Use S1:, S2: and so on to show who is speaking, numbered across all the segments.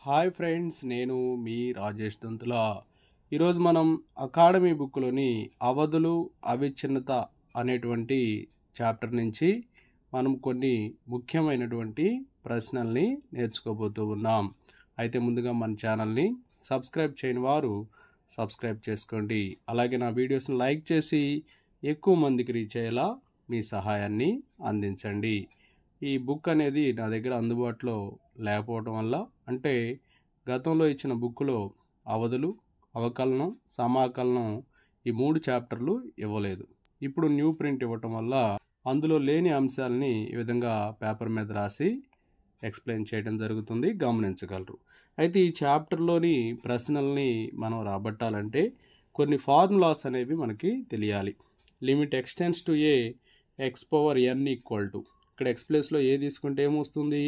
S1: Hi friends, నేను మీ రాజేష్ దొంతుల. ఈరోజు మనం అకాడమీ బుక్లోని అవధులు అవిచ్ఛిన్నత అనేటువంటి చాప్టర్ నుంచి మనం కొన్ని ముఖ్యమైనటువంటి ప్రశ్నల్ని నేర్చుకోబోతూ ఉన్నాం. అయితే ముందుగా మన ఛానల్ని సబ్స్క్రైబ్ చేయని వారు సబ్స్క్రైబ్ చేసుకోండి. అలాగే నా వీడియోస్ని లైక్ చేసి ఎక్కువ మందికి రీచ్ అయ్యేలా మీ సహాయాన్ని అందించండి. ఈ బుక్ అనేది నా దగ్గర అందుబాటులో లేకపోవడం వల్ల, అంటే గతంలో ఇచ్చిన బుక్లో అవధులు, అవకలనం, సమాకలనం ఈ 3 చాప్టర్లు ఇవ్వలేదు. ఇప్పుడు న్యూ ప్రింట్ ఇవ్వటం వల్ల అందులో లేని అంశాలని ఈ విధంగా పేపర్ మీద రాసి ఎక్స్ప్లెయిన్ చేయడం జరుగుతుంది, గమనించగలరు. అయితే ఈ చాప్టర్లోని ప్రశ్నల్ని మనం రాబట్టాలంటే కొన్ని ఫార్ములాస్ అనేవి మనకి తెలియాలి. Limit ఎక్స్టెన్స్ to a x power n equal to, ఇక్కడ ఎక్స్ ప్లేస్లో ఏ తీసుకుంటే ఏమొస్తుంది?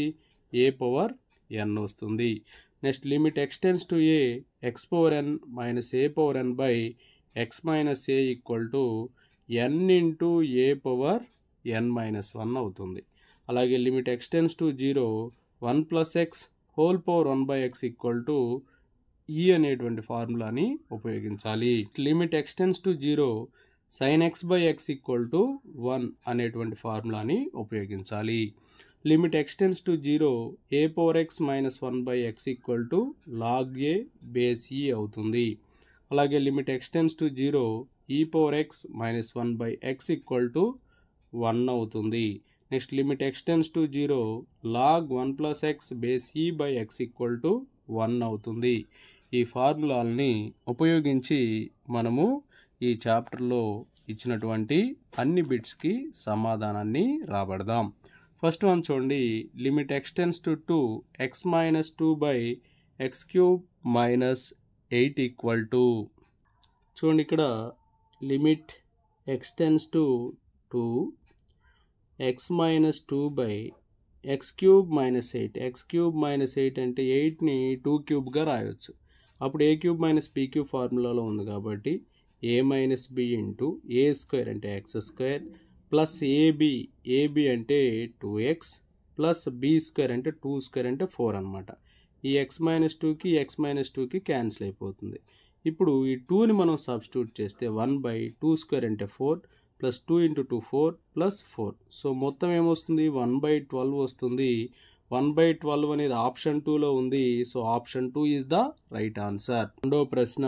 S1: ఏ పవర్ ఎన్ వస్తుంది. Next limit ఎక్స్టెన్స్ to a x power n minus a power n by x minus a equal to n into a power n minus 1 అవుతుంది. అలాగే limit ఎక్స్టెన్స్ to 0 1 plus x whole power 1 by x equal to ఈ అనేటువంటి ఫార్ములాని ఉపయోగించాలి. Limit ఎక్స్టెన్స్ to 0 sin x by x equal to 1 అనేటువంటి ఫార్ములాని ఉపయోగించాలి. Limit ఎక్స్టెన్స్ to 0 a power x minus 1 by x equal to log a base e అవుతుంది. అలాగే limit ఎక్స్టెన్స్ to 0 e power x minus 1 by x equal to 1 అవుతుంది. Next limit ఎక్స్టెన్స్ to 0 log 1 plus x base e by x equal to 1 అవుతుంది. ఈ ఫార్ములాలని ఉపయోగించి మనము ఈ చాప్టర్లో ఇచ్చినటువంటి అన్ని బిట్స్కి సమాధానాన్ని రాబడదాం. ఫస్ట్ వన్ చూడండి. Limit x tends to 2 x minus 2 by x cube minus 8 equal to, చూడండి ఇక్కడ limit x tends to 2 x minus 2 by x cube minus 8. X cube minus 8 అంటే 8ని 2 క్యూబ్గా రాయవచ్చు. అప్పుడు ఏ క్యూబ్ మైనస్ బీ క్యూబ్ ఫార్ములాలో ఉంది కాబట్టి ఏ మైనస్ బి ఇంటూ ఏ square అంటే x square plus AB అంటే 2x plus B square అంటే 2 స్క్వేర్ అంటే 4 అనమాట. ఈ ఎక్స్ మైనస్ 2కి ఎక్స్ మైనస్ 2కి క్యాన్సిల్ అయిపోతుంది. ఇప్పుడు ఈ 2ని మనం సబ్స్టిట్యూట్ చేస్తే 1 బై 2 స్క్వేర్ అంటే 4 ప్లస్ 2 ఇంటూ 2 4 ప్లస్ 4. సో మొత్తం ఏమొస్తుంది? 1 బై 12 వస్తుంది. 1 బై 12 అనేది ఆప్షన్ 2లో ఉంది. So option 2 is the right answer. రెండవ ప్రశ్న,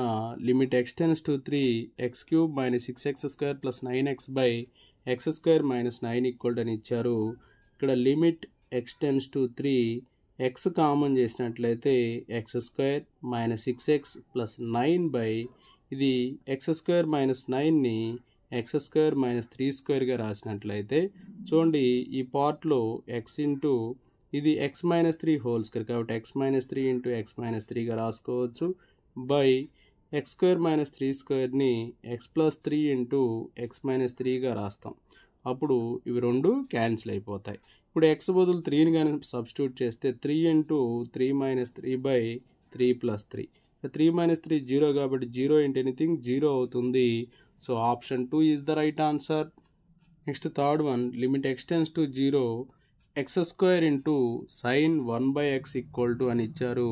S1: limit ఎక్స్టెన్స్ to 3 X cube minus 6x square plus 9x by X square minus 9 equal అని ఇచ్చారు. ఇక్కడ లిమిట్ ఎక్స్టెన్స్ టు 3 ఎక్స్ కామన్ చేసినట్లయితే X square minus 6x plus 9 by ఇది X square minus 9ని X square minus 3 స్క్వేర్గా రాసినట్లయితే చూడండి ఈ పార్ట్లో ఎక్స్ ఇంటూ ఇది ఎక్స్ మైనస్ 3 హోల్ స్క్వేర్ కాబట్టి X minus 3 into X minus 3గా రాసుకోవచ్చు బై ఎక్స్ స్క్వేర్ మైనస్ 3 స్క్వేర్ని X plus 3 into X minus 3గా రాస్తాం. అప్పుడు ఇవి రెండు క్యాన్సిల్ అయిపోతాయి. ఇప్పుడు ఎక్స్ బదులు 3ని కానీ సబ్స్టిట్యూట్ చేస్తే 3 into 3 minus 3 by 3 plus 3. 3 minus 3 0 కాబట్టి 0 ఇంటూ ఎనీథింగ్ 0 అవుతుంది. So option 2 is the right answer. Next third one, limit ఎక్స్టెన్స్ to 0 x square into sine 1 by x equal to అని ఇచ్చారు.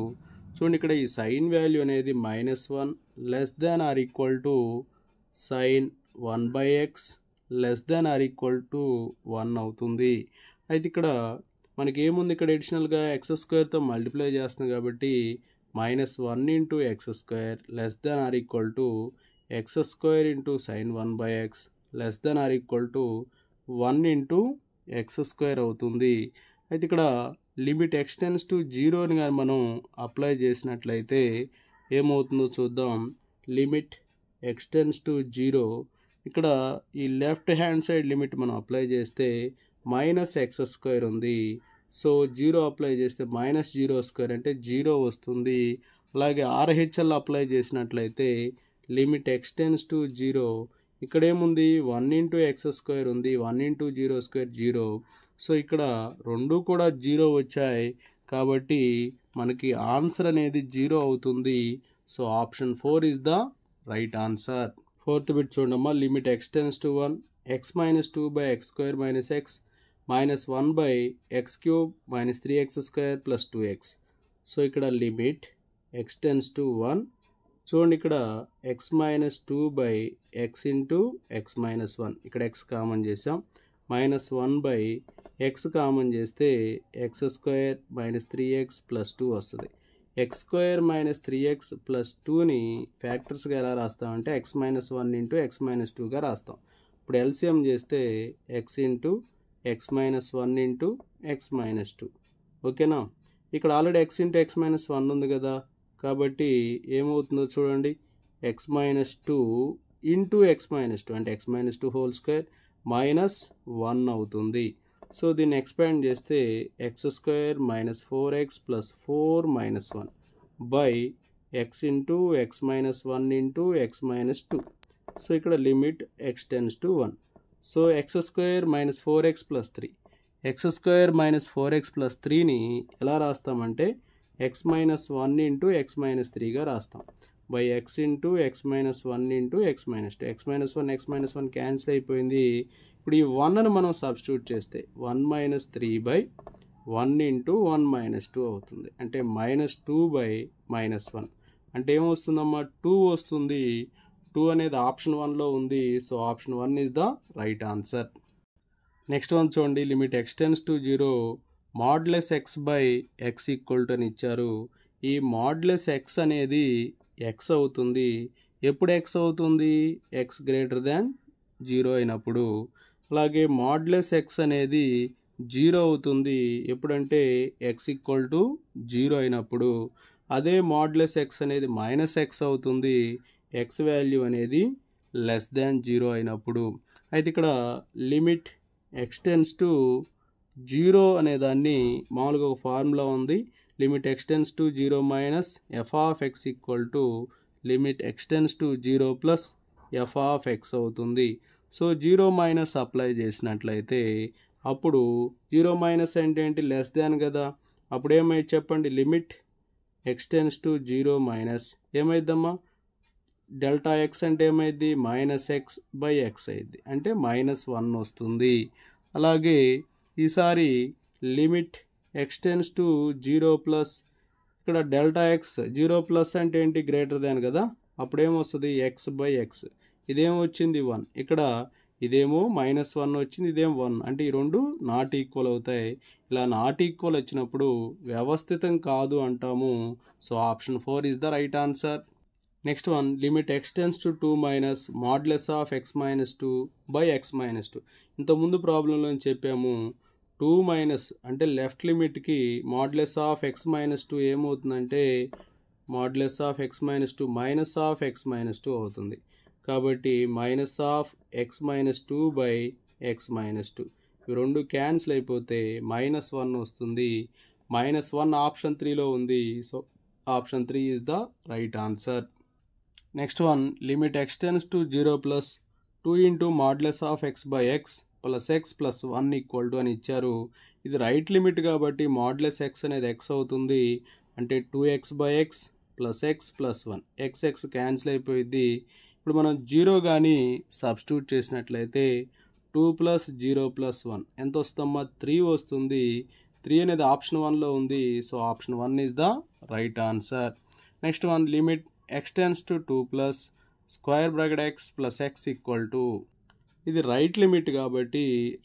S1: చూడండి ఇక్కడ ఈ సైన్ వాల్యూ అనేది -1 less than or equal to sine 1 by x less than or equal to 1 అవుతుంది. అయితే ఇక్కడ మనకి ఏముంది? ఇక్కడ అడిషనల్గా ఎక్స్ స్క్వేర్తో మల్టిప్లై చేస్తుంది కాబట్టి -1 into X square less than or equal to X square into sine 1 by x less than or equal to 1 into X square అవుతుంది. అయితే ఇక్కడ లిమిట్ ఎక్స్టెన్స్ టు 0ని కానీ మనం అప్లై చేసినట్లయితే ఏమవుతుందో చూద్దాం. లిమిట్ ఎక్స్టెన్స్ టు 0, ఇక్కడ ఈ లెఫ్ట్ హ్యాండ్ సైడ్ లిమిట్ మనం అప్లై చేస్తే మైనస్ ఎక్స్ స్క్వేర్ ఉంది. సో 0 అప్లై చేస్తే మైనస్ 0 స్క్వేర్ అంటే 0 వస్తుంది. అలాగే ఆర్హెచ్ఎల్ అప్లై చేసినట్లయితే లిమిట్ ఎక్స్టెన్స్ టు 0, ఇక్కడ ఏముంది? 1 ఇంటూ ఎక్స్ స్క్వేర్ ఉంది, 1 ఇంటూ 0 స్క్వేర్ 0. సో ఇక్కడ రెండు కూడా 0 వచ్చాయి కాబట్టి మనకి ఆన్సర్ అనేది 0 అవుతుంది. So option 4 is the right answer. Fourth bit చూడమ్మా. Limit ఎక్స్టెన్స్ to 1 x minus 2 by X square minus x minus 1 by x cube minus 3x square plus 2x. So ఇక్కడ లిమిట్ x టెన్స్ టు 1. చూడండి ఇక్కడ x minus 2 by x into X minus 1, ఇక్కడ x common చేసాం, minus 1 by x common చేస్తే x square minus 3x plus 2 వస్తుంది. X square minus 3x plus 2ని ఫ్యాక్టర్స్గా ఎలా రాస్తామంటే x minus 1 into X minus 2గా రాస్తాం. ఇప్పుడు ఎల్సిఎం చేస్తే x into X minus 1 into X minus 2. ఓకేనా? ఇక్కడ already x into X minus 1 ఉంది కదా, కాబట్టి ఏమవుతుందో చూడండి, x minus 2 into X minus 2 అంటే x minus 2 whole square minus 1 అవుతుంది. సో దీన్ని ఎక్స్పాండ్ చేస్తే x square minus 4x plus 4 minus 1 by x into X minus 1 into X minus 2. So ఇక్కడ limit x tends to 1. So x square minus 4x plus 3, x square minus 4x plus 3ని ఎలా రాస్తామంటే x minus 1 into X minus 3గా రాస్తాం, by x into X minus 1 into X minus 2. X minus 1 cancel అయిపోయింది. ఇప్పుడు ఈ 1ని మనం సబ్స్టిట్యూట్ చేస్తే 1 మైనస్ 3 బై 1 ఇంటూ 1 మైనస్ 2 అవుతుంది, అంటే మైనస్ 2 బై మైనస్ 1 అంటే ఏమొస్తుందమ్మా 2 వస్తుంది. 2 అనేది ఆప్షన్ 1లో ఉంది. So option 1 is the right answer. Next one చూడండి, limit x tends to 0 modulus x by x equal to అని ఇచ్చారు. ఈ మాడ్యులస్ ఎక్స్ అనేది ఎక్స్ అవుతుంది. ఎప్పుడు ఎక్స్ అవుతుంది? ఎక్స్ గ్రేటర్ దాన్ 0 అయినప్పుడు. అలాగే మాడ్యులస్ ఎక్స్ అనేది 0 అవుతుంది ఎప్పుడంటే ఎక్స్ ఈక్వల్ టు 0 అయినప్పుడు. అదే మాడ్యులస్ ఎక్స్ అనేది మైనస్ ఎక్స్ అవుతుంది ఎక్స్ వాల్యూ అనేది లెస్ దాన్ 0 అయినప్పుడు. అయితే ఇక్కడ లిమిట్ ఎక్స్ టెన్స్ టు 0 అనే దాన్ని మామూలుగా ఒక ఫార్ములా ఉంది, limit x tends to 0 minus F of x equal to limit x tends to 0 plus F of X అవుతుంది. సో 0 మైనస్ అప్లై చేసినట్లయితే అప్పుడు 0 మైనస్ అంటే ఏంటి? లెస్ దాన్ కదా. అప్పుడు ఏమైంది చెప్పండి, limit x tends to 0 minus ఏమైద్దమ్మా, డెల్టా ఎక్స్ అంటే ఏమైంది? మైనస్ ఎక్స్ బై ఎక్స్ అయింది, అంటే మైనస్ 1 వస్తుంది. అలాగే ఈసారి limit x tends to 0 plus ఇక్కడ డెల్టా ఎక్స్ 0 ప్లస్ అంటే ఏంటి? గ్రేటర్ దాన్ కదా. అప్పుడు ఏమొస్తుంది? ఎక్స్ బై ఎక్స్, ఇదేమో వచ్చింది 1, ఇక్కడ ఇదేమో మైనస్ 1 వచ్చింది, ఇదేమో 1, అంటే ఈ రెండు నాట్ ఈక్వల్ అవుతాయి. ఇలా నాట్ ఈక్వల్ వచ్చినప్పుడు వ్యవస్థితం కాదు అంటాము. So option 4 is the right answer. Next one, limit x tends to 2 minus modulus of x minus 2 by x minus 2. ఇంతకుముందు ప్రాబ్లంలో చెప్పాము 2 మైనస్ అంటే లెఫ్ట్ లిమిట్కి మాడ్యులస్ ఆఫ్ ఎక్స్ మైనస్ 2 ఏమవుతుందంటే modulus of x minus 2 minus of x minus 2 అవుతుంది. కాబట్టి minus of x minus 2 by x minus 2 ఇవి రెండు క్యాన్సిల్ అయిపోతే మైనస్ 1 వస్తుంది. మైనస్ 1 ఆప్షన్ 3లో ఉంది. So option 3 is the right answer. Next one, limit x tends to 0 plus 2 into modulus of X by X plus x plus 1 equal to అని ఇచ్చారు. ఇది right limit కాబట్టి మాడ్యులస్ ఎక్స్ అనేది X అవుతుంది, అంటే 2x by X plus x plus 1, X cancel అయిపోయింది. ఇప్పుడు మనం 0 కానీ సబ్స్టిట్యూట్ చేసినట్లయితే 2 ప్లస్ 0 ప్లస్ 1 ఎంత వస్తుందమ్మా? 3 వస్తుంది. 3 అనేది ఆప్షన్ 1లో ఉంది. So option 1 is the right answer. Next one, limit x tends to 2 plus square bracket X plus X equal to, ఇది రైట్ లిమిట్ కాబట్టి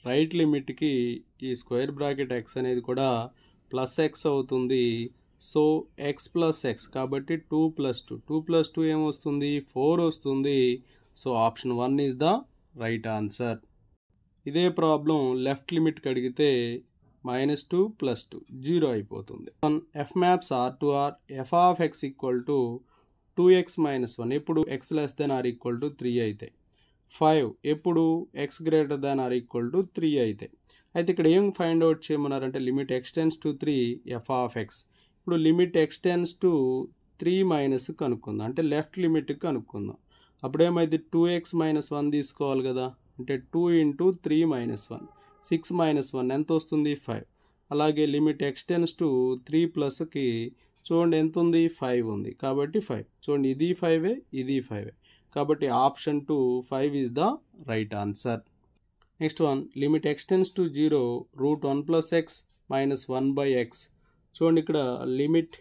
S1: రైట్ లిమిట్కి ఈ స్క్వేర్ బ్రాకెట్ ఎక్స్ అనేది కూడా ప్లస్ ఎక్స్ అవుతుంది. సో ఎక్స్ ప్లస్ ఎక్స్ కాబట్టి 2 plus 2 ఏమొస్తుంది? 4 వస్తుంది. So option 1 is the right answer. ఇదే ప్రాబ్లం లెఫ్ట్ లిమిట్కి అడిగితే -2 + 2 0 అయిపోతుంది. F maps R to R f of x equal to 2x - 1 ఎప్పుడు x less than or equal to 3 అయితే, 5 ఎప్పుడు x greater than or equal to 3 అయితే. అయితే ఇక్కడ ఏం ఫైండ్ అవుట్ చేయమన్నారంటే limit x tends to 3 f of x. ఇప్పుడు limit x tends to 3 minus కనుక్కుందాం, అంటే లెఫ్ట్ లిమిట్కి కనుక్కుందాం. అప్పుడేమైతే 2x - 1 తీసుకోవాలి కదా, అంటే 2 × 3 - 1 6 - 1 ఎంత వస్తుంది? 5. అలాగే లిమిట్ x టెన్స్ టు 3 ప్లస్కి చూడండి ఎంత ఉంది? 5 ఉంది కాబట్టి 5. చూడండి ఇది 5 ఇది 5, కాబట్టి option 2 5 is the right answer. Next one, limit x tends to 0 √1 + x - 1/x. చూడండి ఇక్కడ limit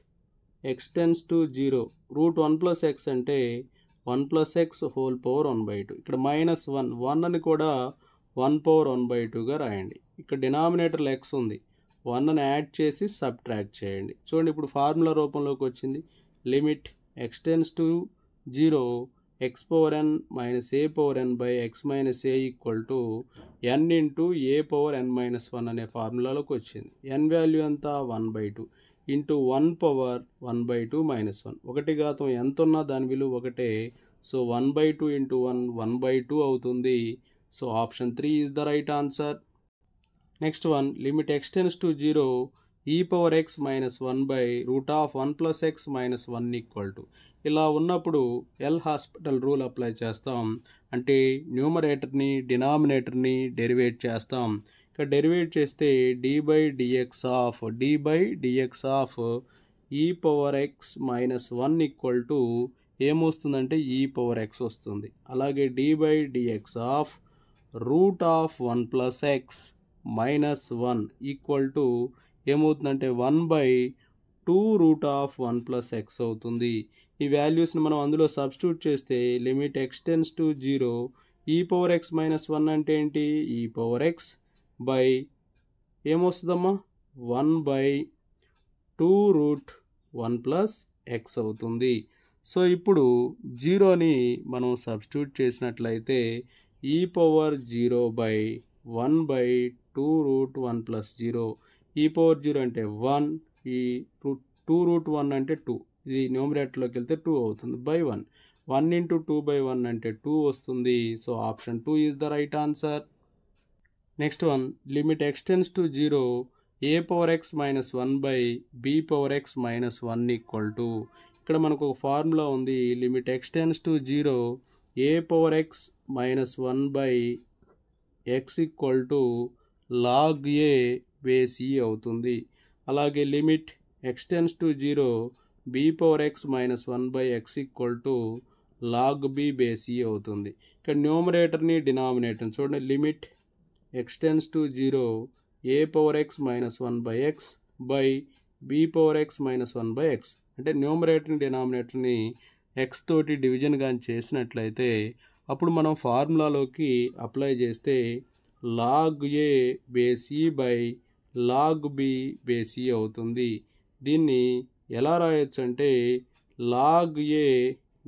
S1: x tends to 0 root 1 plus x అంటే 1 ప్లస్ ఎక్స్ హోల్ పవర్ 1/2. ఇక్కడ -1 అని కూడా 1 పవర్ 1/2గా రాయండి. ఇక్కడ డినామినేటర్లో ఎక్స్ ఉంది, 1ని యాడ్ చేసి సబ్ట్రాక్ట్ చేయండి. చూడండి ఇప్పుడు ఫార్ములా రూపంలోకి వచ్చింది. Limit x tends to 0 x power n minus a power n by x minus a equal to n into a power n minus 1 అనే ఫార్ములాలోకి వచ్చింది. n వాల్యూ ఎంత 1/2 ఇంటూ 1 పవర్ 1/2 మైనస్ 1. 1 ఘాతం ఎంత ఉన్నా దాని విలువ ఒకటే. సో 1/2 ఇంటూ 1 1/2 అవుతుంది. So option 3 is the right answer. Next one, limit x tends to 0 e power x minus 1 by route of 1 plus x minus 1 equal to. ఇలా ఉన్నప్పుడు L hospital rule apply చేస్తాం. అంటే న్యూమరేటర్ని డినామినేటర్ని డెరివేట్ చేస్తాం. ఇక్కడ డెరివేట్ చేస్తే dy by dx of e power x minus 1 equal to ఏమొస్తుందంటే e power x వస్తుంది. అలాగే dy by dx of root of 1 plus x minus 1 equal to ఏమవుతుందంటే 1/2 రూట్ ఆఫ్ 1 ప్లస్ ఎక్స్ అవుతుంది. ఈ వాల్యూస్ని మనం అందులో సబ్స్టిట్యూట్ చేస్తే limit x tends to 0 e power x minus 1 అంటే ఏంటి, ఈ పవర్ x బై ఏమొస్తుందమ్మా 1/2 రూట్ 1 ప్లస్ ఎక్స్ అవుతుంది. సో ఇప్పుడు 0ని మనం సబ్స్టిట్యూట్ చేసినట్లయితే ఈ power 0 by 1/2 root 1 plus 0. E power 0 అంటే 1, ఈ 2 రూట్ 1 అంటే 2, ఇది న్యూమరేటర్లోకి వెళ్తే 2 అవుతుంది బై 1. 1 ఇంటూ 2/1 అంటే 2 వస్తుంది. So option 2 is the right answer. Next one, limit x tends to 0 a power x minus 1 by b power x minus 1 equal to. ఇక్కడ మనకు ఒక ఫార్ములా ఉంది. Limit x tends to 0 a power x minus 1 by x equal to log a base e అవుతుంది. అలాగే limit x tends to 0 b power x minus 1 by x equal to log b base e అవుతుంది. ఇక్కడ న్యూమరేటర్ని డినామినేటర్ని చూడండి. Limit x tends to 0 a power x minus 1 by x by b power x minus 1 by x అంటే న్యూమరేటర్ని డినామినేటర్ని x తోటి division కానీ చేసినట్లయితే అప్పుడు మనం ఫార్ములాలోకి అప్లై చేస్తే log a base e by log b base e అవుతుంది. దీన్ని ఎలా రాయొచ్చు అంటే లాగ్ a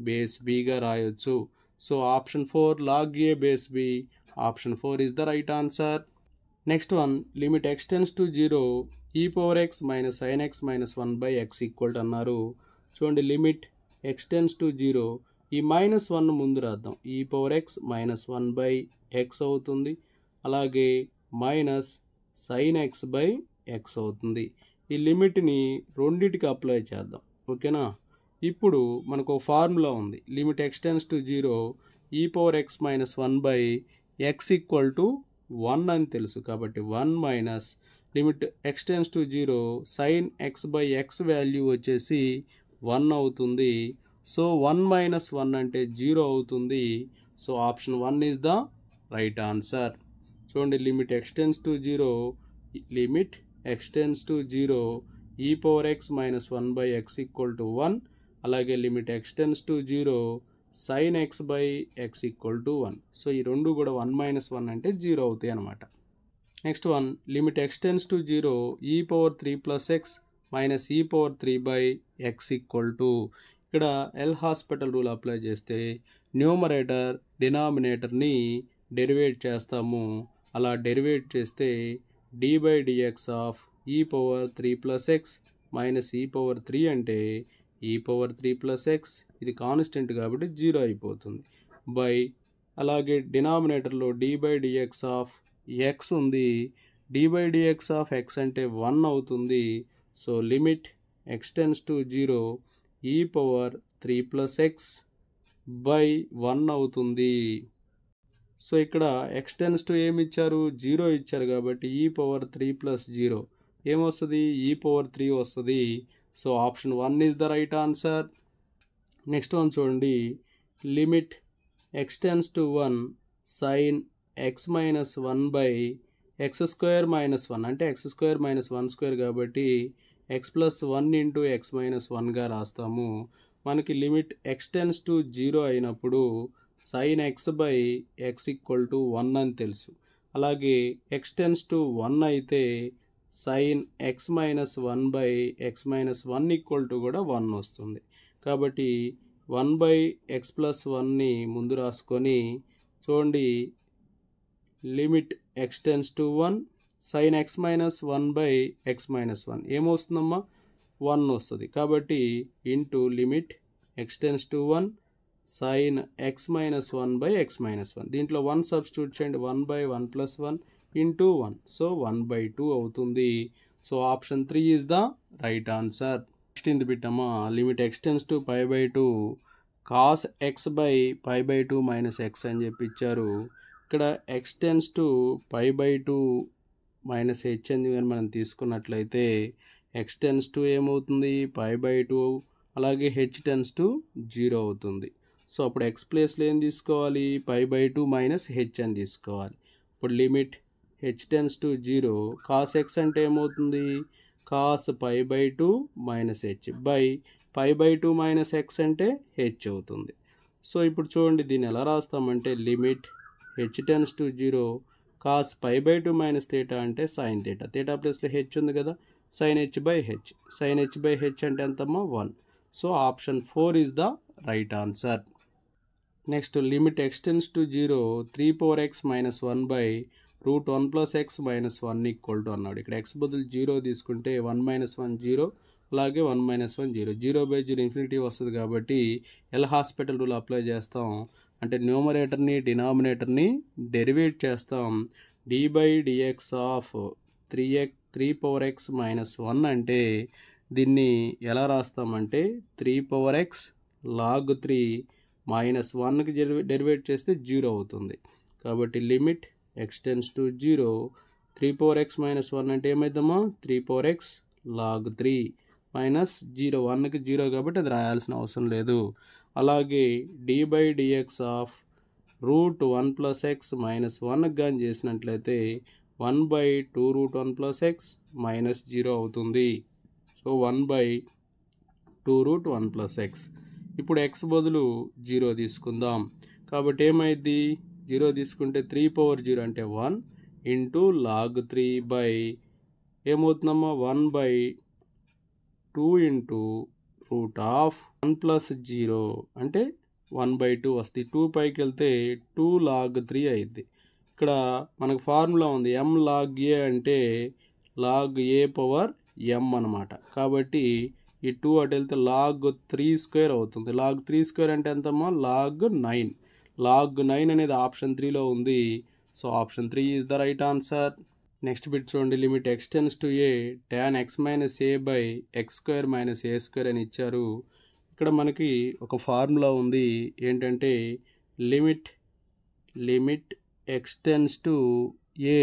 S1: బేస్ bగా రాయొచ్చు. So option 4 log a base b, option 4 is the right answer. Next one, limit x tends to 0 e power x minus sin x minus 1 by x equal to అన్నారు. చూడండి limit x tends to 0 ఈ minus 1 ముందు రాద్దాం. ఈ power x minus 1 by x అవుతుంది. అలాగే minus sin x by x అవుతుంది. ఈ లిమిట్ని రెండిటికి అప్లై చేద్దాం, ఓకేనా. ఇప్పుడు మనకు ఒక ఫార్ములా ఉంది. Limit x tends to 0 e power x minus 1 by x equal to 1 అని తెలుసు. కాబట్టి 1 minus limit x tends to 0 sin x by x value వచ్చేసి 1 అవుతుంది. సో 1 మైనస్ 1 అంటే 0 అవుతుంది. So option 1 is the right answer. చూడండి limit x tends to 0 limit x tends to 0 e power x minus 1 by x equal to 1. అలాగే limit x tends to 0 sin x by x equal to 1. So ఈ రెండు కూడా 1 minus 1 అంటే 0 అవుతాయి అనమాట. Next one, limit x tends to 0 e power 3 plus x minus ఈ power 3 by x equal to. ఇక్కడ L hospital rule apply చేస్తే numerator డినామినేటర్ని డెరివేట్ చేస్తాము. అలా డెరివేట్ చేస్తే dy by dx of e power 3 plus x minus ఈ పవర్ 3 అంటే ఈ power 3 plus X, ఇది కాన్స్టెంట్ కాబట్టి 0 అయిపోతుంది బై. అలాగే డినామినేటర్లో dy by dx of x ఉంది. dy by dx of x అంటే 1 అవుతుంది. So limit x tends to 0 e power 3 plus X by 1 అవుతుంది. సో ఇక్కడ x టెన్స్ టు ఏమి ఇచ్చారు, 0 ఇచ్చారు కాబట్టి ఈ పవర్ 3 ప్లస్ 0 ఏమొస్తుంది, ఈ పవర్ 3 వస్తుంది. So option 1 is the right answer. Next one చూడండి, limit x tends to 1 sin x minus 1 by x square minus 1 అంటే x స్క్వేర్ మైనస్ 1 స్క్వేర్ కాబట్టి x plus 1 into X minus 1గా రాస్తాము. మనకి limit x tends to 0 అయినప్పుడు sine x by x equal to 1 అని తెలుసు. అలాగే ఎక్స్ టెన్స్ టు 1 అయితే sine x minus 1 by x minus 1 equal to కూడా 1 వస్తుంది. కాబట్టి 1 బై ఎక్స్ ప్లస్ 1ని ముందు రాసుకొని చూడండి, limit x tends to 1 sign x minus 1 by x minus 1 ఏమొస్తుందమ్మా, 1 వస్తుంది. కాబట్టి into limit x tends to 1 sign x minus 1 by x minus 1, దీంట్లో 1 సబ్స్టిట్యూట్ చేయండి, 1 బై 1 ప్లస్ 1 ఇంటూ 1, సో 1/2 అవుతుంది. So option 3 is the right answer. Next ఇంత పెట్టమ్మా, limit x tends to π/2 cos x by π/2 minus x అని చెప్పి ఇచ్చారు. ఇక్కడ x tends to π/2 minus h అని మనం తీసుకున్నట్లయితే ఎక్స్ టెన్స్ టు ఏమవుతుంది, π/2, అలాగే హెచ్ టెన్స్ టు 0 అవుతుంది. సో అప్పుడు ఎక్స్ ప్లేస్లో ఏం తీసుకోవాలి, π/2 మైనస్ హెచ్ అని తీసుకోవాలి. ఇప్పుడు limit h tends to 0 cos x అంటే ఏమవుతుంది, cos π/2 minus h by π/2 minus x అంటే హెచ్ అవుతుంది. సో ఇప్పుడు చూడండి, దీన్ని ఎలా రాస్తామంటే limit h tends to 0 cos π/2 minus theta అంటే సైన్ థీటా, థీటా ప్లేస్లో హెచ్ ఉంది కదా, sine h by h, sine h by h అంటే ఎంతమ్మా, 1. So option 4 is the right answer. Next limit x tends to 0 3/x minus 1 by root 1 plus x minus 1 equal to అన్నాడు. ఇక్కడ X బదులు 0 తీసుకుంటే 1 minus 1 0, అలాగే 1 minus 1 0, 0/0 infinity వస్తుంది. కాబట్టి L hospital rule apply చేస్తాం, అంటే న్యూమరేటర్ని డినామినేటర్ని డెరివేట్ చేస్తాం. d/dx ఆఫ్ 3/x మైనస్ 1 అంటే దీన్ని ఎలా రాస్తామంటే 3/x log 3 మైనస్ 1కి డెరివేట్ చేస్తే 0 అవుతుంది. కాబట్టి limit x tends to 0 3/x minus 1 అంటే ఏమైందమ్మా, 3/x log 3 మైనస్ 0, 1కి 0 కాబట్టి అది రాయాల్సిన అవసరం లేదు. అలాగే d/dx of root 1 plus x minus 1కి కానీ చేసినట్లయితే 1/2 రూట్ 1 ప్లస్ ఎక్స్ మైనస్ 0 అవుతుంది. So 1/2 root 1 plus x. ఇప్పుడు ఎక్స్ బదులు 0 తీసుకుందాం. కాబట్టి ఏమైంది, 0 తీసుకుంటే 3/0 అంటే 1 ఇంటూ log 3 బై ఏమవుతుందమ్మా, 1/2 ఇంటూ రూట్ ఆఫ్ 1 ప్లస్ 0 అంటే 1/2 వస్తుంది. 2 పైకి వెళ్తే 2 log 3 అయింది. ఇక్కడ మనకు ఫార్ములా ఉంది, m log a అంటే log a పవర్ m అనమాట. కాబట్టి ఈ 2 అటు వెళ్తే log 3² అవుతుంది. log 3² అంటే ఎంతమ్మా, log 9. log 9 అనేది ఆప్షన్ 3లో ఉంది. So option 3 is the right answer. Next bit చూడండి, limit x tends to a tan x minus a by x² minus a² అని ఇచ్చారు. ఇక్కడ మనకి ఒక ఫార్ములా ఉంది, ఏంటంటే limit x tends to a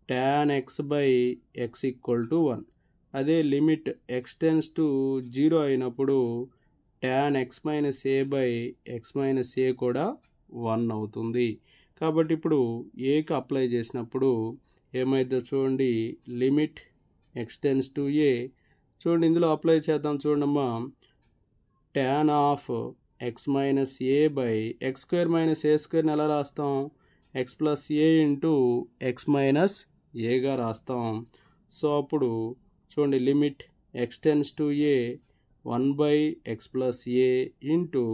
S1: tan x by x equal to 1. అదే limit x tends to 0 అయినప్పుడు tan x minus a by x minus a కూడా 1 అవుతుంది. కాబట్టి ఇప్పుడు ఏకి అప్లై చేసినప్పుడు ఏమైందో చూడండి, లిమిట్ ఎక్స్ టెన్స్ టు ఏ చూడండి, ఇందులో అప్లై చేద్దాం. చూడమ్మా, tan of x minus a by x² minus a² ఎలా రాస్తాం, ఎక్స్ ప్లస్ ఏ ఇంటూ ఎక్స్ మైనస్ ఏగా రాస్తాం. సో అప్పుడు చూడండి, limit x tends to A 1/x plus A into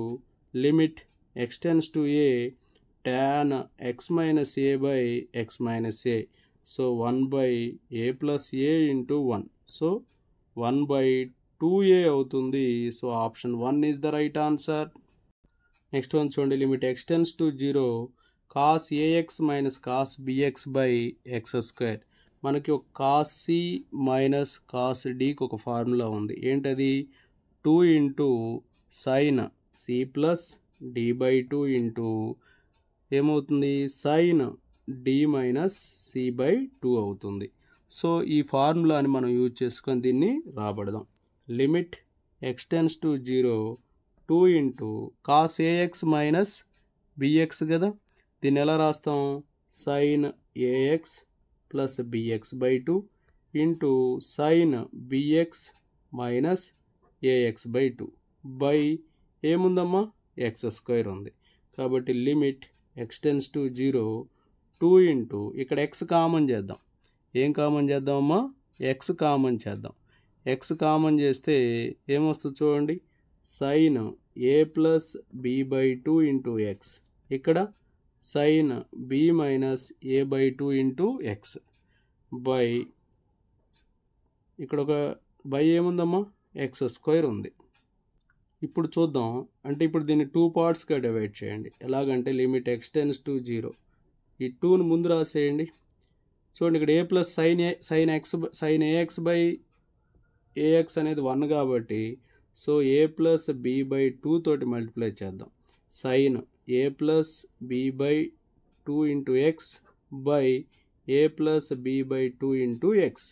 S1: limit x tends to a tan x minus a by x minus A. So 1/a plus A into 1, so 1/2a అవుతుంది. So option 1 is the right answer. Next one చూడండి, limit x tends to 0 cos ax minus cos bx by x². మనకి ఒక cos c minus cos డికి ఒక formula ఉంది, ఏంటది, 2 into sine c plus d/2 into ఏమవుతుంది, sine d minus c by 2 అవుతుంది. సో ఈ ఫార్ములాని మనం యూజ్ చేసుకొని దీన్ని రాబడదాం. Limit x tends to 0 2 into cos a x minus b x కదా, దీన్ని ఎలా రాస్తాం, sine a x plus b x by 2 into sine b x minus a x by 2 by ఏముందమ్మా ఎక్స్ స్క్వేర్ ఉంది. కాబట్టి limit x tends to 0 2 into ఇక్కడ ఎక్స్ కామన్ చేద్దాం. ఏం కామన్ చేద్దామమ్మా? ఎక్స్ కామన్ చేద్దాం. ఎక్స్ కామన్ చేస్తే ఏమొస్తుంది చూడండి, sine a plus b by 2 into x, ఇక్కడ sine b minus a by 2 into x by ఇక్కడ ఒక బై ఏముందమ్మా ఎక్స్ స్క్వేర్ ఉంది. ఇప్పుడు చూద్దాం, అంటే ఇప్పుడు దీన్ని 2 పార్ట్స్గా డివైడ్ చేయండి. ఎలాగంటే లిమిట్ ఎక్స్ టెన్స్ టు 0, ఈ 2ని ముందు రాసేయండి. చూడండి ఇక్కడ a plus sine a x by a x అనేది 1 కాబట్టి so a plus b by 2 తోటి మల్టిప్లై చేద్దాం. Sine a plus b by 2 into x by a plus b by 2 into x.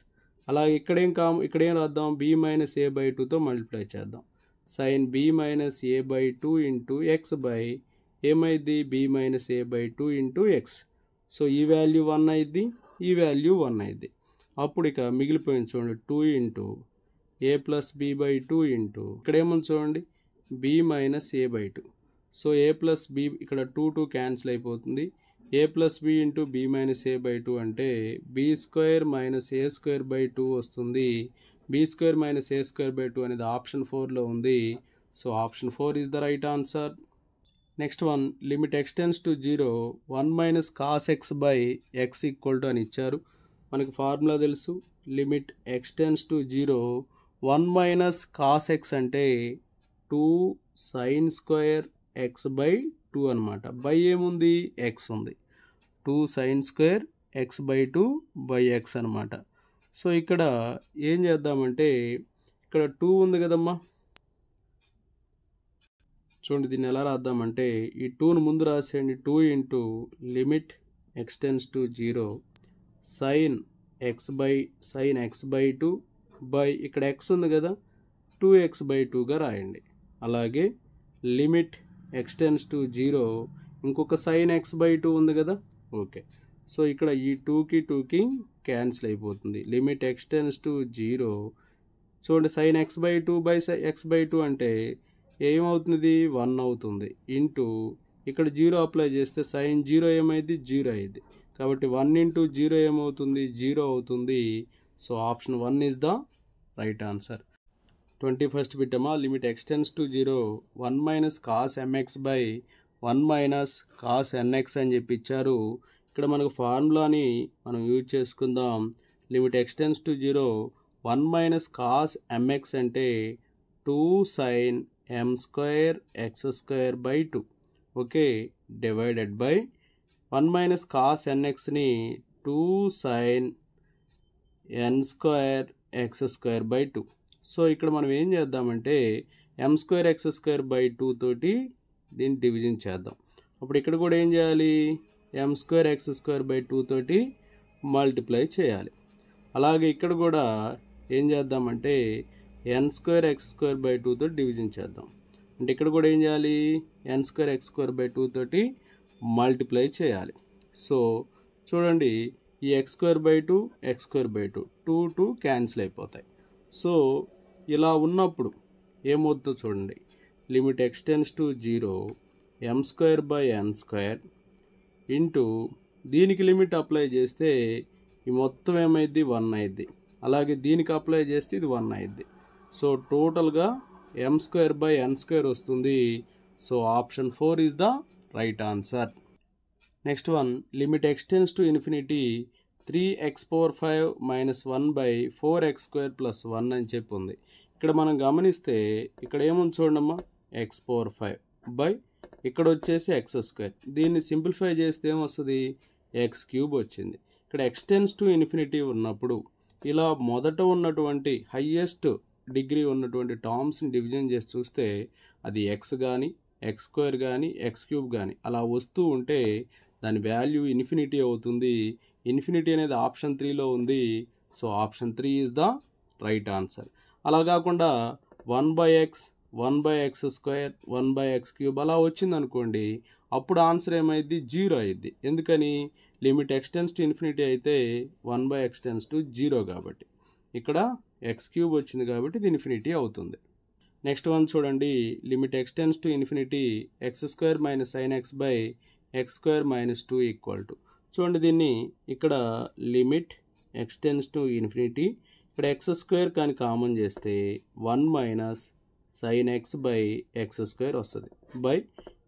S1: అలాగే ఇక్కడేం రాద్దాం, బి మైనస్ ఏ బై 2తో మల్టిప్లై చేద్దాం. Sine b minus a by 2 into x by ఏమైంది b minus a by 2 into x. So ఈ value 1 అయింది, ఈ value 1 అయింది. అప్పుడు ఇక మిగిలిపోయింది చూడండి 2 into a plus b by 2 into ఇక్కడ ఏముంది చూడండి b minus a by 2. So a plus b ఇక్కడ 2 క్యాన్సిల్ అయిపోతుంది. A plus b into b minus a by 2 అంటే b square minus a square by 2 వస్తుంది. B square minus a square by 2 అనేది option 4లో ఉంది. So option 4 is the right answer. Next one, limit x tends to 0 1 minus cos x by x equal to అని ఇచ్చారు. మనకి formula తెలుసు, limit x tends to 0 1 minus cos x అంటే 2 sine square X by 2 అనమాట. By ఏముంది X ఉంది, 2 sine square X by 2 by X అనమాట. So ఇక్కడ ఏం చేద్దామంటే ఇక్కడ 2 ఉంది కదమ్మా, చూడండి దీన్ని ఎలా రాద్దామంటే ఈ 2ను ముందు రాసేయండి. 2 into limit x tends to 0 sign x by 2 by ఇక్కడ ఎక్స్ ఉంది కదా 2x బై 2గా రాయండి. అలాగే లిమిట్ ఎక్స్ టెన్స్ టు 0 ఇంకొక సైన్ ఎక్స్ బై 2 ఉంది కదా, ఓకే. సో ఇక్కడ ఈ 2కి క్యాన్సిల్ అయిపోతుంది. లిమిట్ ఎక్స్ టెన్స్ టు 0 చూడండి sign x by 2 by X by 2 అంటే ఏమవుతుంది 1 అవుతుంది. ఇంటూ ఇక్కడ 0 అప్లై చేస్తే సైన్ 0 ఏమైంది 0 అయింది. కాబట్టి 1 ఇంటూ 0 ఏమవుతుంది 0 అవుతుంది. So option 1 is the right answer. 21st bit అమ్మా, limit x tends to 0 1 minus cos m x by 1 minus cos n x అని చెప్పి ఇచ్చారు. ఇక్కడ మనకు ఫార్ములాని మనం యూజ్ చేసుకుందాం. Limit x tends to 0 1 minus cos m x అంటే 2 sine m square x square by 2, okay, divided by 1 minus cos ఎన్ఎక్స్ని 2 sine n square x square by 2. So ఇక్కడ మనం ఏం చేద్దామంటే ఎం స్క్వేర్ ఎక్స్ స్క్వేర్ బై 2 తోటి దీన్ని డివిజన్ చేద్దాం. అప్పుడు ఇక్కడ కూడా ఏం చేయాలి m square x square by 2 తోటి మల్టిప్లై చేయాలి. అలాగే ఇక్కడ కూడా ఏం చేద్దామంటే n square x square by 2 తోటి డివిజన్ చేద్దాం. అంటే ఇక్కడ కూడా ఏం చేయాలి n square x square by 2 తోటి మల్టిప్లై చేయాలి. సో చూడండి ఈ x square by 2 x square by 2 cancel అయిపోతాయి. సో ఇలా ఉన్నప్పుడు ఏమవుతుందో చూడండి, limit x tends to 0 m square by n square into దీనికి లిమిట్ అప్లై చేస్తే ఈ మొత్తం ఏమైంది 1 అయింది. అలాగే దీనికి అప్లై చేస్తే ఇది 1 అయింది. సో టోటల్గా ఎం స్క్వేర్ బై ఎన్ స్క్వేర్ వస్తుంది. So option 4 is the right answer. Next one, limit x tends to infinity 3x power 5 minus 1 by 4x square plus 1 అని చెప్పి ఉంది. ఇక్కడ మనం గమనిస్తే ఇక్కడ ఏముంది చూడమ్మా ఎక్స్ పవర్ 5 బై ఇక్కడ వచ్చేసి ఎక్స్ స్క్వేర్. దీన్ని సింప్లిఫై చేస్తే ఏమొస్తుంది ఎక్స్ క్యూబ్ వచ్చింది. ఇక్కడ ఎక్స్ టెన్స్ టు ఇన్ఫినిటీ ఉన్నప్పుడు ఇలా మొదట ఉన్నటువంటి హయ్యెస్ట్ డిగ్రీ ఉన్నటువంటి టర్మ్స్ని డివిజన్ చేసి చూస్తే అది ఎక్స్ కానీ ఎక్స్ స్క్వేర్ కానీ ఎక్స్ క్యూబ్ కానీ అలా వస్తూ ఉంటే దాని వాల్యూ ఇన్ఫినిటీ అవుతుంది. ఇన్ఫినిటీ అనేది ఆప్షన్ 3లో ఉంది. So option 3 is the right answer. అలా కాకుండా 1 by X square 1 by x cube అలా వచ్చింది అనుకోండి, అప్పుడు ఆన్సర్ ఏమైంది 0 అయింది. ఎందుకని limit x tends to infinity అయితే 1 బై ఎక్స్ టెన్స్ టు 0 కాబట్టి. ఇక్కడ ఎక్స్ క్యూబ్ వచ్చింది కాబట్టి ఇది ఇన్ఫినిటీ అవుతుంది. నెక్స్ట్ వన్ చూడండి, limit x tends to infinity X square minus sign x by X square minus 2 equal to. చూడండి దీన్ని ఇక్కడ limit x tends to infinity, ఇక్కడ ఎక్స్ స్క్వేర్ కానీ కామన్ చేస్తే 1 minus sign x by X square వస్తుంది. By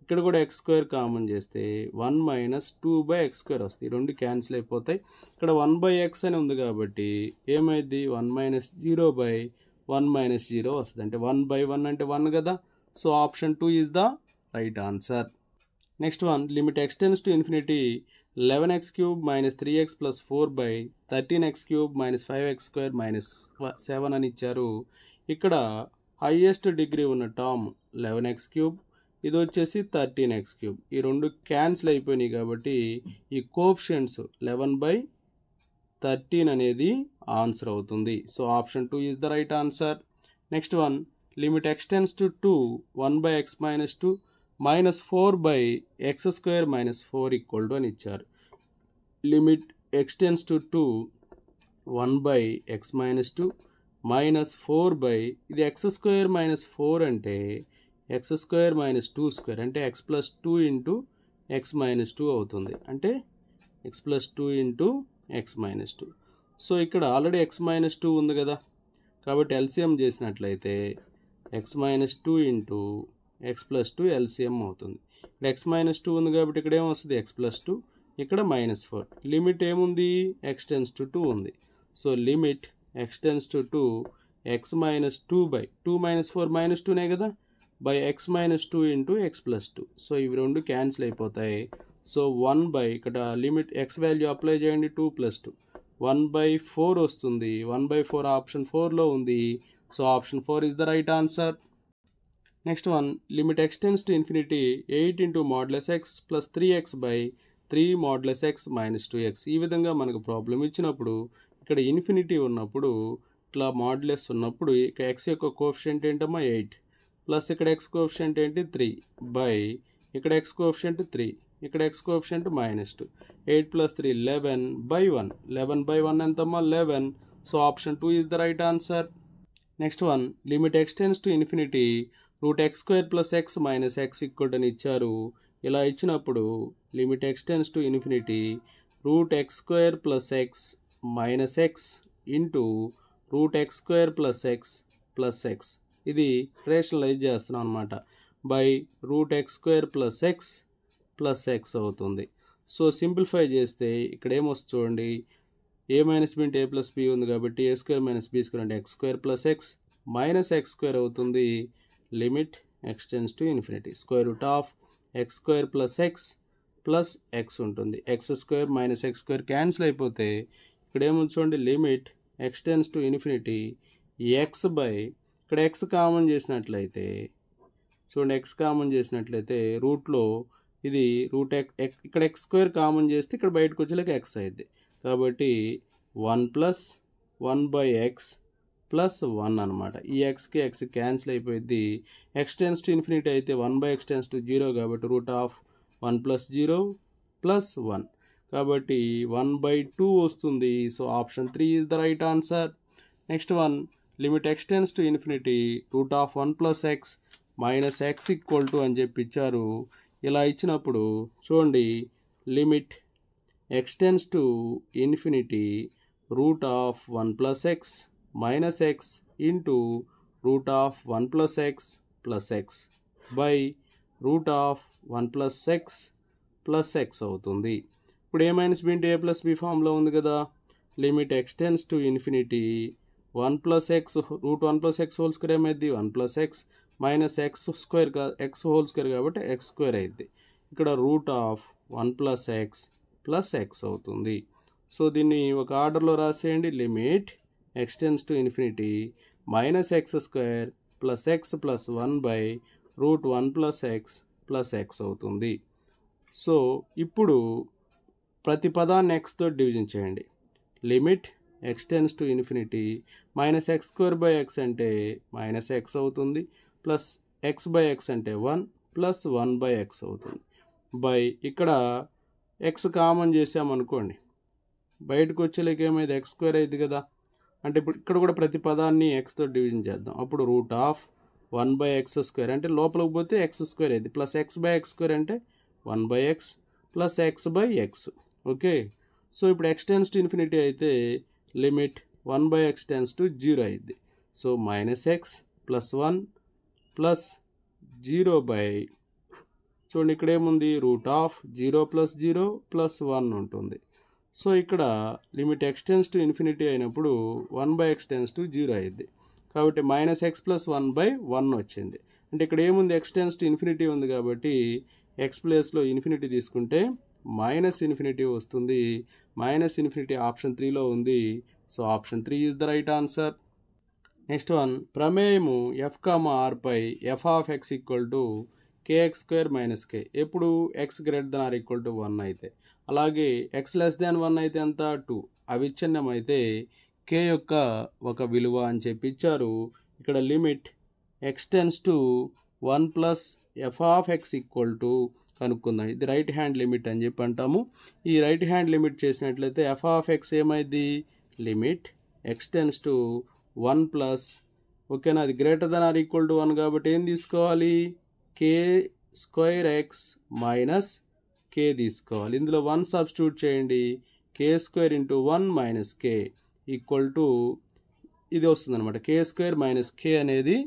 S1: ఇక్కడ కూడా X square common చేస్తే 1 మైనస్ 2 బై ఎక్స్ స్క్వేర్ వస్తుంది. ఈ రెండు క్యాన్సిల్ అయిపోతాయి. ఇక్కడ 1 బై ఎక్స్ అని ఉంది కాబట్టి ఏమైంది, 1 మైనస్ 0 బై 1 మైనస్ 0 వస్తుంది. అంటే 1 బై 1 అంటే 1 కదా. So option 2 is the right answer. Next one, limit x tends to infinity 11x cube minus 3x plus 4 by 13x cube minus 5x square minus 7 అని ఇచ్చారు. ఇక్కడ హైయెస్ట్ డిగ్రీ ఉన్న term 11x cube, ఇది వచ్చేసి 13x cube. ఈ రెండు cancel అయిపోయినాయి కాబట్టి ఈ కోఎఫిషియంట్స్ 11 బై 13 అనేది ఆన్సర్ అవుతుంది. So option 2 is the right answer. Next one, limit x tends to 2 1 by x minus 2 minus 4 by X square minus 4 equal to అని ఇచ్చారు. Limit x tends to 2 1 by x minus 2 minus 4 by, ఇది X square minus 4 అంటే x square minus 2 square అంటే X plus 2 into X minus 2 అవుతుంది. అంటే X plus 2 into X minus 2. So ఇక్కడ already X minus 2 ఉంది కదా, కాబట్టి ఎల్సిఎం చేసినట్లయితే X minus 2 into x plus 2 LCM అవుతుంది. ఇక్కడ ఎక్స్ మైనస్ 2 ఉంది కాబట్టి ఇక్కడ ఏమొస్తుంది, ఎక్స్ ప్లస్ 2, ఇక్కడ మైనస్ 4. లిమిట్ ఏముంది, ఎక్స్ టెన్స్ టు 2 ఉంది. So limit x tends to 2 x minus 2 by 2 minus 4 minus 2నే కదా, by x minus 2 into x plus 2. So ఇవి రెండు క్యాన్సిల్ అయిపోతాయి. సో 1 బై, ఇక్కడ లిమిట్ ఎక్స్ వాల్యూ అప్లై చేయండి, 2 ప్లస్ 2 1 బై 4 వస్తుంది. 1 బై 4 ఆప్షన్ 4లో ఉంది. So option 4 is the right answer. Next one, limit x tends to infinity 8 into modulus X plus 3x by 3 modulus X minus 2x. ఈ విధంగా మనకు problem ఇచ్చినప్పుడు ఇక్కడ infinity ఉన్నప్పుడు ఇట్లా మాడ్యులస్ ఉన్నప్పుడు ఇక ఎక్స్ యొక్క కోఎఫిషియంట్ ఏంటమ్మా 8 ప్లస్ ఇక్కడ ఎక్స్ కోఎఫిషియంట్ ఏంటి 3 బై ఇక్కడ ఎక్స్ కోఎఫిషియంట్ 3, ఇక్కడ X coefficient minus 2. 8 plus 3 11 by 1. 11 by 1 ఎంతమ్మా 11. So option 2 is the right answer. Next one, limit x tends to infinity route x square plus x minus X equal అని ఇచ్చారు. ఇలా ఇచ్చినప్పుడు limit x tends to infinity route x square plus x minus X into root x square plus x plus X, ఇది rationalise చేస్తున్నాం అనమాట, by root x square plus x అవుతుంది. So simplify చేస్తే ఇక్కడ ఏమొస్తుంది చూడండి, a minus b into a plus b ఉంది కాబట్టి a square minus b square అంటే x square plus x minus x square అవుతుంది. Limit x tends to infinity square root of x square plus x ఉంటుంది. X square minus x square cancel అయిపోతే ఇక్కడ ఏముంది చూడండి, limit x tends to infinity x by, ఇక్కడ x common చేసినట్లయితే చూడండి, X common చేసినట్లయితే రూట్లో ఇది రూట్ ఇక్కడ ఎక్స్ స్క్వేర్ కామన్ చేస్తే ఇక్కడ బయటకు వచ్చేలాక ఎక్స్ అయింది కాబట్టి 1 ప్లస్ 1 బై ఎక్స్ ప్లస్ 1 అనమాట. ఈ ఎక్స్కి ఎక్స్ క్యాన్సిల్ అయిపోయింది. ఎక్స్ టెన్స్ టు ఇన్ఫినిటీ అయితే 1 బై ఎక్స్ టెన్స్ టు 0 కాబట్టి రూట్ ఆఫ్ 1 ప్లస్ 0 ప్లస్ 1 కాబట్టి 1 బై 2 వస్తుంది. So option 3 is the right answer. Next one, limit x tends to infinity route of 1 plus x minus X equal to అని చెప్పి ఇచ్చారు. ఇలా ఇచ్చినప్పుడు చూడండి, limit x tends to infinity route of 1 plus x minus X into root of 1 plus X by root of 1 plus x అవుతుంది. ఇప్పుడు ఏ minus b into a plus B ఫామ్లో ఉంది కదా, limit x tends to infinity 1 plus x root 1 plus x whole square ఏమైంది 1 plus x minus x square x whole square కాబట్టి x square అయింది. ఇక్కడ root of 1 plus x అవుతుంది. So దీన్ని ఒక ఆర్డర్లో రాసేయండి, limit x tends to infinity minus x square plus x plus 1 by root 1 plus x అవుతుంది. సో ఇప్పుడు ప్రతి పదాన్ని ఎక్స్తో డివిజన్ చేయండి. Limit x tends to infinity minus x square by X అంటే మైనస్ ఎక్స్ అవుతుంది, ప్లస్ ఎక్స్ బై ఎక్స్ అంటే 1 plus 1 by X అవుతుంది. బై ఇక్కడ ఎక్స్ కామన్ చేసామనుకోండి, బయటకు వచ్చేలాకి ఏమైంది ఎక్స్ స్క్వేర్ అయింది కదా. అంటే ఇప్పుడు ఇక్కడ కూడా ప్రతి పదాన్ని ఎక్స్తో డివిజన్ చేద్దాం. అప్పుడు రూట్ ఆఫ్ 1/x² అంటే లోపలికి పోతే x² అయింది, ప్లస్ x/x² అంటే 1/x plus x/x. Okay, so ఇప్పుడు x టెన్స్ టు ఇన్ఫినిటీ అయితే లిమిట్ 1/x టెన్స్ టు 0 అయింది. So -x plus 1 plus 0 by, చూడండి ఇక్కడ ఏముంది, రూట్ ఆఫ్ 0 ప్లస్ 0 ప్లస్ 1 ఉంటుంది. సో ఇక్కడ limit x tends to infinity అయినప్పుడు 1/x టెన్స్ టు 0 అయింది, కాబట్టి -x ప్లస్ 1/1 వచ్చింది. అంటే ఇక్కడ ఏముంది, x టెన్స్ టు ఇన్ఫినిటీ ఉంది కాబట్టి x ప్లేస్లో ఇన్ఫినిటీ తీసుకుంటే -∞ వస్తుంది. -∞ ఆప్షన్ 3లో ఉంది. So option 3 is the right answer. Next one, ప్రమేయము f, r పై f(x) = kx² - k ఎప్పుడు x > 1 అయితే, అలాగే x <1 అయితే ఎంత, 2, అవిచ్ఛిన్నం అయితే k యొక్క ఒక విలువ అని చెప్పి ఇచ్చారు. ఇక్కడ limit x tends to 1 plus f(x) కనుక్కుందాం. ఇది రైట్ హ్యాండ్ లిమిట్ అని చెప్పి అంటాము. ఈ రైట్ హ్యాండ్ లిమిట్ చేసినట్లయితే f(x) ఏమైంది, limit x tends to 1 plus, ఓకేనా, అది > 1 కాబట్టి ఏం తీసుకోవాలి, k² x - k తీసుకోవాలి. ఇందులో 1 సబ్స్టిట్యూట్ చేయండి, k² × 1 - k ఇది వస్తుంది అనమాట, k² - k అనేది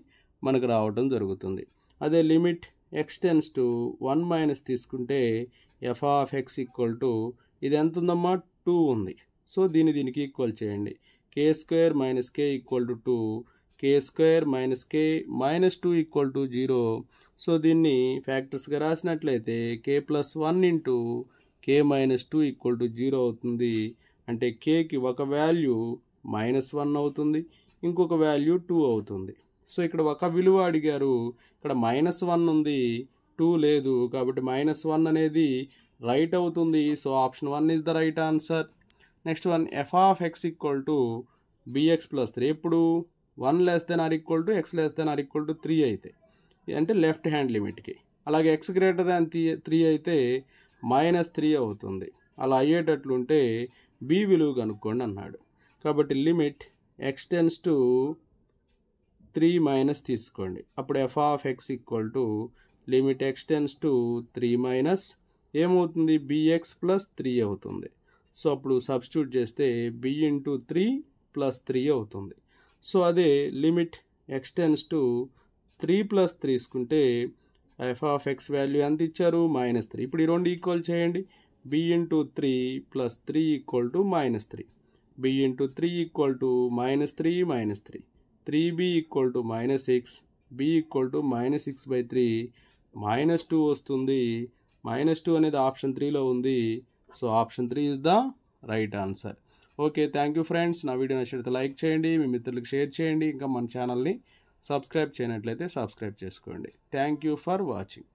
S1: మనకు రావడం జరుగుతుంది. అదే లిమిట్ x టెన్స్ టు 1 - తీసుకుంటే f(x) ఇది ఎంత ఉందమ్మా, 2 ఉంది. సో దీనికి ఈక్వల్ చేయండి, k² - k 2, k² - k -2 = 0. So దీన్ని ఫ్యాక్టర్స్గా రాసినట్లయితే k + 1 × k - 2 = 0 అవుతుంది. అంటే kకి ఒక వాల్యూ -1 అవుతుంది, ఇంకొక వాల్యూ 2 అవుతుంది. సో ఇక్కడ ఒక విలువ అడిగారు, ఇక్కడ -1 ఉంది, 2 లేదు, కాబట్టి -1 అనేది రైట్ అవుతుంది. So option 1 is the right answer. Next one, f(x) = bx + 3 ఎప్పుడు 1 < x < 3 అయితే, అంటే లెఫ్ట్ హ్యాండ్ లిమిట్కి. అలాగే x > 3 అయితే -3 అవుతుంది. అలా అయ్యేటట్లుంటే b విలువ కనుక్కోండి అన్నాడు. కాబట్టి లిమిట్ x టెన్స్ టు 3 - తీసుకోండి. అప్పుడు f(x) limit x tends to 3 - ఏమవుతుంది, bx + 3 అవుతుంది. సో అప్పుడు సబ్స్టిట్యూట్ చేస్తే b × 3 + 3 అవుతుంది. సో అదే లిమిట్ x టెన్స్ టు 3 + 3 తీసుకుంటే f(x) వాల్యూ ఎంత ఇచ్చారు, -3. ఇప్పుడు ఈ రెండు ఈక్వల్ చేయండి, b × 3 + 3 = -3. b × 3 = -3 - 3, 3b = -6, b = -6/3, -2 వస్తుంది. -2 అనేది ఆప్షన్ 3లో ఉంది. So option 3 is the right answer. Okay, thank you friends. నా వీడియో నచ్చితే లైక్ చేయండి, మీ మిత్రులకు షేర్ చేయండి, ఇంకా మన ఛానల్ని సబ్స్క్రైబ్ చేయనట్లయితే సబ్స్క్రైబ్ చేసుకోండి. Thank you for watching.